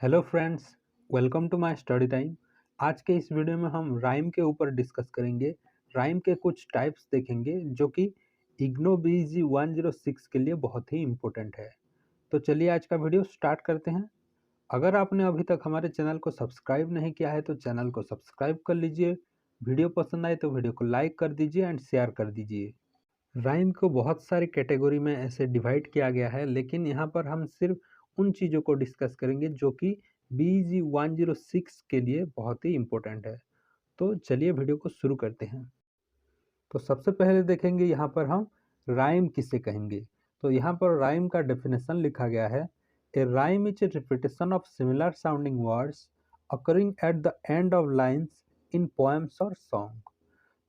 Hello friends, welcome to my study time. आज के इस वीडियो में हम राइम के ऊपर डिस्कस करेंगे। राइम के कुछ टाइप्स देखेंगे जो कि इग्नो बीजी 106 के लिए बहुत ही इम्पोर्टेंट है। तो चलिए आज का वीडियो स्टार्ट करते हैं। अगर आपने अभी तक हमारे चैनल को सब्सक्राइब नहीं किया है तो चैनल को सब्सक्राइब कर लीजिए। वीडियो पसंद आए तो वीडियो को लाइक कर दीजिए एंड शेयर कर दीजिए। राइम को बहुत सारी कैटेगरी में ऐसे डिवाइड किया गया है, लेकिन यहाँ पर हम सिर्फ उन चीज़ों को डिस्कस करेंगे जो कि BG 106 के लिए बहुत ही इम्पोर्टेंट है। तो चलिए वीडियो को शुरू करते हैं। तो सबसे पहले देखेंगे यहाँ पर हम राइम किसे कहेंगे। तो यहाँ पर राइम का डेफिनेशन लिखा गया है, a rhyme is a repetition of similar sounding words occurring at the end of lines in poems और सॉन्ग।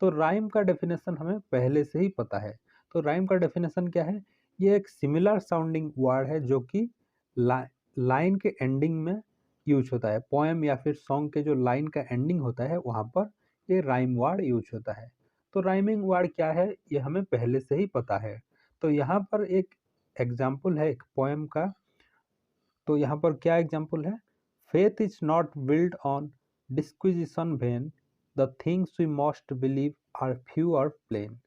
तो राइम का डेफिनेशन हमें पहले से ही पता है। तो राइम का डेफिनेशन क्या है? ये एक सिमिलर साउंडिंग वर्ड है जो कि लाइन के एंडिंग में यूज होता है। पोएम या फिर सॉन्ग के जो लाइन का एंडिंग होता है वहाँ पर ये राइम वर्ड यूज होता है। तो राइमिंग वर्ड क्या है ये हमें पहले से ही पता है। तो यहाँ पर एक एग्जाम्पल है एक पोएम का। तो यहाँ पर क्या एग्जाम्पल है? Faith is not build on disquisition when the things we must believe are few और प्लेन।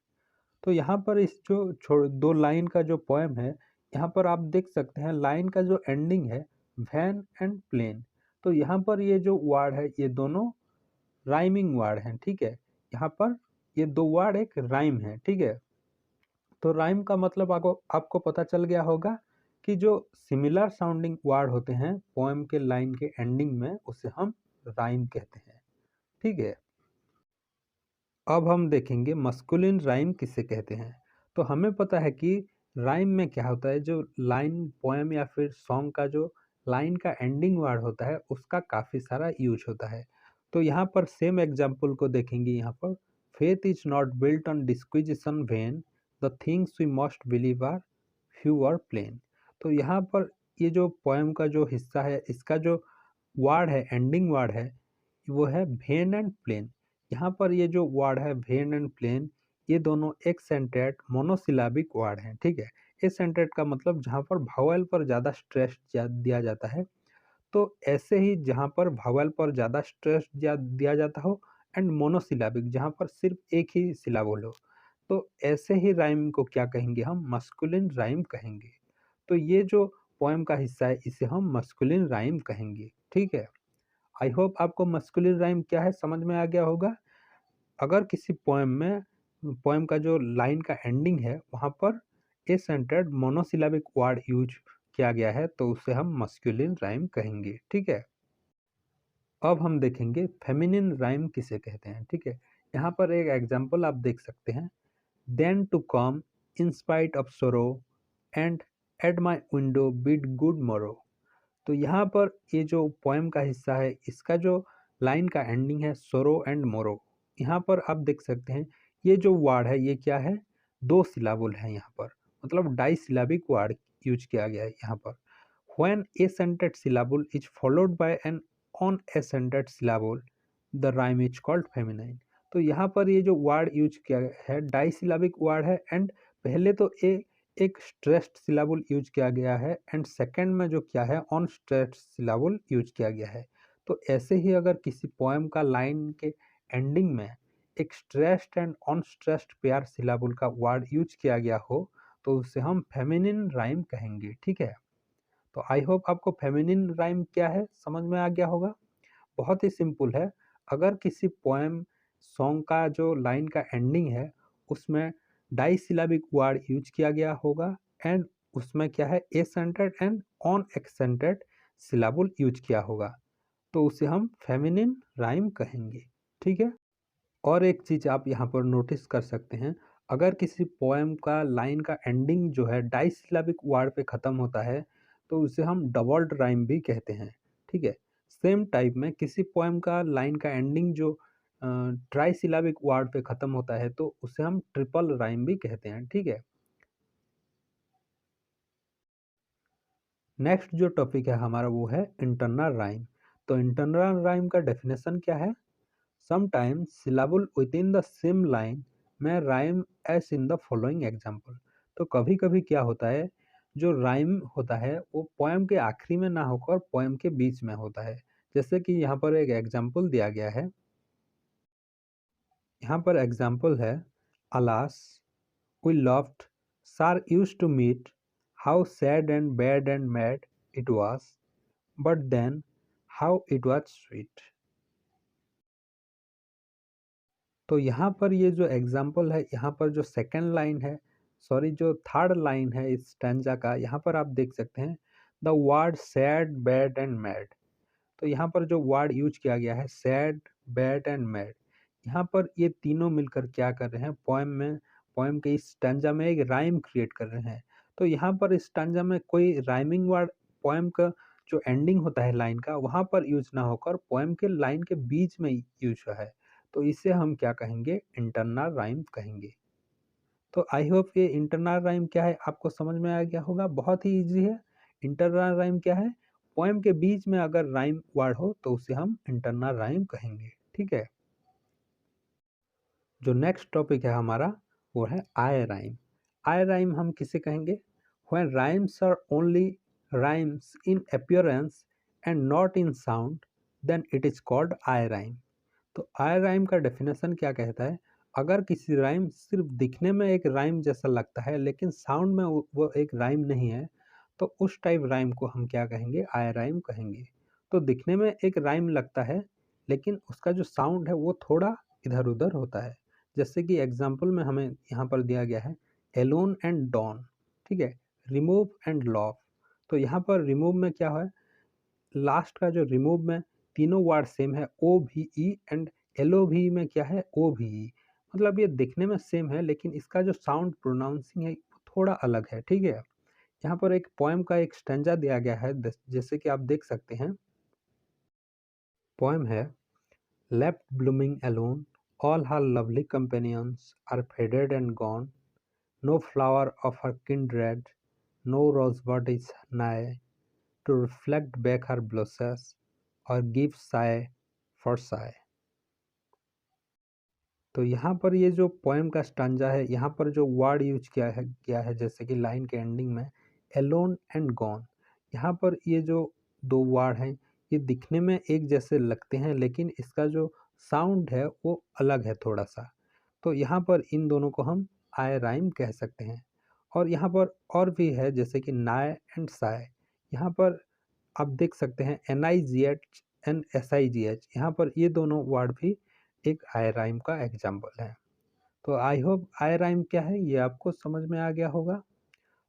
तो यहाँ पर इस जो दो लाइन का जो पोएम है, यहाँ पर आप देख सकते हैं लाइन का जो एंडिंग है वैन एंड प्लेन। तो यहाँ पर ये जो वर्ड है ये दोनों राइमिंग वर्ड हैं, ठीक है। यहाँ पर ये दो वर्ड एक राइम है, ठीक है। तो राइम का मतलब आपको पता चल गया होगा कि जो सिमिलर साउंडिंग वर्ड होते हैं पोएम के लाइन के एंडिंग में उसे हम राइम कहते हैं, ठीक है। अब हम देखेंगे मस्कुलिन राइम किसे कहते हैं। तो हमें पता है कि राइम में क्या होता है, जो लाइन पोएम या फिर सॉन्ग का जो लाइन का एंडिंग वर्ड होता है उसका काफ़ी सारा यूज होता है। तो यहाँ पर सेम एग्जाम्पल को देखेंगे। यहाँ पर faith is not built on disquisition when the things we must believe are few और प्लेन। तो यहाँ पर ये जो पोएम का जो हिस्सा है इसका जो वर्ड है एंडिंग वर्ड है वो है वेन एंड प्लेन। यहाँ पर ये जो वर्ड है वेन एंड प्लेन ये दोनों एक सेंटेड मोनोसिलाबिक वर्ड हैं, ठीक है। इस सेंटेड का मतलब जहाँ पर भावेल पर ज़्यादा स्ट्रेस दिया जाता है। तो ऐसे ही जहाँ पर भावेल पर ज़्यादा स्ट्रेस दिया जाता हो एंड मोनोसिलाबिक जहाँ पर सिर्फ एक ही सिलाबल हो, तो ऐसे ही राइम को क्या कहेंगे हम? मस्कुलिन राइम कहेंगे। तो ये जो पोएम का हिस्सा है इसे हम मस्कुलिन राइम कहेंगे, ठीक है। आई होप आपको मस्कुलिन राइम क्या है समझ में आ गया होगा। अगर किसी पोएम का जो लाइन का एंडिंग है वहाँ पर ए सेंटर्ड मोनोसिलेबिक वर्ड यूज किया गया है तो उसे हम मस्कुलिन राइम कहेंगे, ठीक है। अब हम देखेंगे फेमिनिन राइम किसे कहते हैं, ठीक है। यहाँ पर एक एग्जांपल आप देख सकते हैं, then to come in spite of sorrow and at my window bid good morrow. तो यहाँ पर ये जो पोएम का हिस्सा है इसका जो लाइन का एंडिंग है सोरो एंड मोरो, यहाँ पर आप देख सकते हैं ये जो वर्ड है ये क्या है? दो सिलाबल है यहाँ पर, मतलब डाई सिलाबिक वर्ड यूज किया गया है यहाँ पर। When accented syllable is followed by an unacented syllable the rhyme is called feminine। तो यहाँ पर ये जो वर्ड यूज किया गया है डाई सिलाबिक वर्ड है एंड पहले तो एक स्ट्रेस्ड सिलाबल यूज किया गया है एंड सेकंड में जो क्या है ऑन स्ट्रेस्ड सिलाबल यूज किया गया है। तो ऐसे ही अगर किसी पोएम का लाइन के एंडिंग में एक stressed and unstressed pair syllable का वर्ड यूज किया गया हो तो उसे हम फेमिनिन राइम कहेंगे, ठीक है। तो आई होप आपको फेमिनिन राइम क्या है समझ में आ गया होगा। बहुत ही सिंपल है। अगर किसी पोएम सॉन्ग का जो लाइन का एंडिंग है उसमें डाई सिलाबिक वर्ड यूज किया गया होगा एंड उसमें क्या है एसेंटेड एंड ऑन एक्सेंटेड सिलाबल यूज किया होगा तो उसे हम फेमिनिन राइम कहेंगे, ठीक है। और एक चीज़ आप यहाँ पर नोटिस कर सकते हैं, अगर किसी पोएम का लाइन का एंडिंग जो है डाई सिलाबिक वर्ड पे ख़त्म होता है तो उसे हम डबल्ड राइम भी कहते हैं, ठीक है। सेम टाइप में किसी पोएम का लाइन का एंडिंग जो ट्राई सिलाबिक वर्ड पे ख़त्म होता है तो उसे हम ट्रिपल राइम भी कहते हैं, ठीक है। नेक्स्ट जो टॉपिक है हमारा वो है इंटरनल राइम। तो इंटरनल राइम का डेफिनेशन क्या है? Sometimes syllable within the same line may rhyme as in the following example। तो कभी कभी क्या होता है जो राइम होता है वो पोएम के आखिरी में ना होकर पोएम के बीच में होता है। जैसे कि यहाँ पर एक एग्जाम्पल दिया गया है। यहाँ पर एग्जाम्पल है, alas we loved sir used to meet, how sad and bad and mad it was, but then how it was sweet. तो यहाँ पर ये जो एग्जाम्पल है, यहाँ पर जो सेकेंड लाइन है, सॉरी जो थर्ड लाइन है इस स्टैंजा का, यहाँ पर आप देख सकते हैं the word sad bad and mad. तो यहाँ पर जो वर्ड यूज किया गया है सैड बैड एंड मैड, यहाँ पर ये तीनों मिलकर क्या कर रहे हैं, पोएम के इस स्टैंजा में एक राइम क्रिएट कर रहे हैं। तो यहाँ पर इस स्टैंजा में कोई राइमिंग वर्ड पोएम का जो एंडिंग होता है लाइन का वहाँ पर यूज ना होकर पोएम के लाइन के बीच में यूज हुआ है। तो इसे हम क्या कहेंगे, इंटरनल राइम कहेंगे। तो आई होप ये इंटरनल राइम क्या है आपको समझ में आ गया होगा, बहुत ही इजी है। इंटरनल राइम क्या है, पोएम के बीच में अगर राइम वर्ड हो तो उसे हम इंटरनल राइम कहेंगे। ठीक है, जो नेक्स्ट टॉपिक है हमारा वो है आई राइम। आई राइम हम किसे कहेंगे, when rhymes are only rhymes in appearance and not in sound, then it is called eye rhyme. तो आई राइम का डेफिनेशन क्या कहता है, अगर किसी राइम सिर्फ दिखने में एक राइम जैसा लगता है लेकिन साउंड में वो एक राइम नहीं है, तो उस टाइप राइम को हम क्या कहेंगे, आई राइम कहेंगे। तो दिखने में एक राइम लगता है लेकिन उसका जो साउंड है वो थोड़ा इधर उधर होता है। जैसे कि एग्जाम्पल में हमें यहाँ पर दिया गया है एलोन एंड डॉन, ठीक है, रिमूव एंड लॉफ। तो यहाँ पर रिमूव में क्या है, लास्ट का जो रिमूव में तीनों वर्ड सेम है, ओ भी ई, एंड एल ओ भी में क्या है, ओ भी ई। मतलब ये दिखने में सेम है लेकिन इसका जो साउंड प्रोनाउंसिंग है थोड़ा अलग है। ठीक है, यहाँ पर एक पोएम का एक स्टैंजा दिया गया है, जैसे कि आप देख सकते हैं। पोएम है, left blooming alone, all her lovely companions are faded and gone, no flower of her kindred, no rosebud is nigh to reflect back her blushes or give sigh for sigh। तो यहाँ पर ये जो poem का stanza है, यहाँ पर जो वर्ड यूज किया है जैसे कि लाइन के एंडिंग में एलोन एंड गॉन, यहाँ पर ये जो दो वर्ड हैं ये दिखने में एक जैसे लगते हैं लेकिन इसका जो साउंड है वो अलग है थोड़ा सा। तो यहाँ पर इन दोनों को हम आई राइम कह सकते हैं। और यहाँ पर और भी है जैसे कि नाय एंड साय, यहाँ पर आप देख सकते हैं NIGH एंड SIGH, यहाँ पर ये दोनों वर्ड भी एक आई राइम का एग्जाम्पल है। तो आई होप आई राइम क्या है ये आपको समझ में आ गया होगा।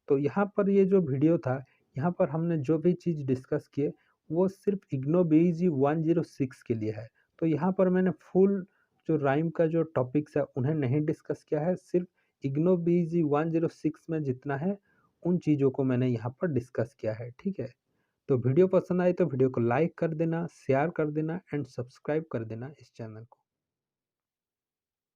तो यहाँ पर ये जो वीडियो था, यहाँ पर हमने जो भी चीज़ डिस्कस किए वो सिर्फ इग्नो BG 106 के लिए है। तो यहाँ पर मैंने फुल जो राइम का जो टॉपिक्स है उन्हें नहीं डिस्कस किया है, सिर्फ इग्नो BG 106 में जितना है उन चीज़ों को मैंने यहाँ पर डिस्कस किया है। ठीक है, तो वीडियो पसंद आई तो वीडियो को लाइक कर देना, शेयर कर देना एंड सब्सक्राइब कर देना इस चैनल को।